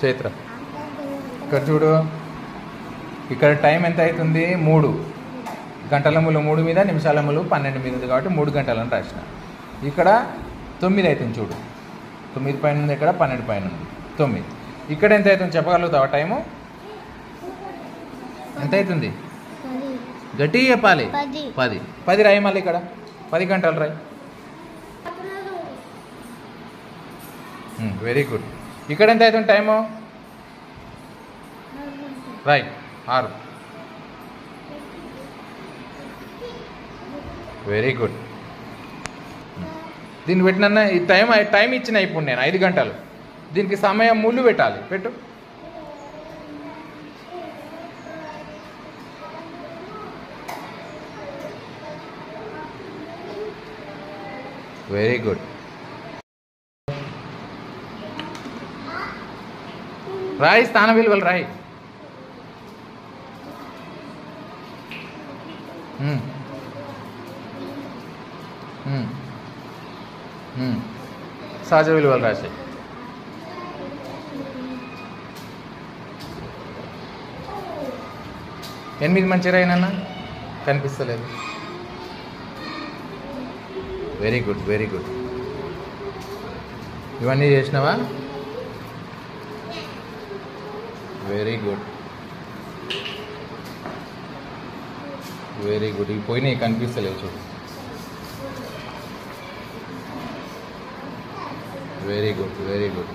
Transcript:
చైత్ర ఇక్కడ చూడు, ఇక్కడ టైం ఎంత అవుతుంది? 3 గంటలములు 3 మీద, నిమిషాలములు 12 మీద ఉంది కాబట్టి 3 గంటలని రాసిన. ఇక్కడ 9 అవుతుంది చూడు, 9 పైన ఉంది, ఇక్కడ 12 పైన ఉంది, 9. ఇక్కడ ఎంత అవుతుంది చెప్పగలుగుతావా? టైము ఎంత అవుతుంది? గట్టి చెప్పాలి. 10 రాయి, మళ్ళీ ఇక్కడ 10 గంటలు రాయి. Very good. ఇక్కడ ఎంత అవుతుంది టైము? రైట్, 6. Very good. దీన్ని పెట్టిన ఈ టైం ఇచ్చిన ఇప్పుడు నేను 5 గంటలు. దీనికి సమయం ముళ్ళు పెట్టాలి, పెట్టు. Very good. రాయి, స్థాన విలువలు రాయి. సహజ విలువలు రాశాయి. ఎనిమిది మంచి రాయినన్నా, కనిపిస్తలేదు. Very good, very good. ఇవన్నీ చేసినావా? Very good, very good. ఇవి పోయినాయి, కనిపిస్తలేవు చూడు. Very good, very good.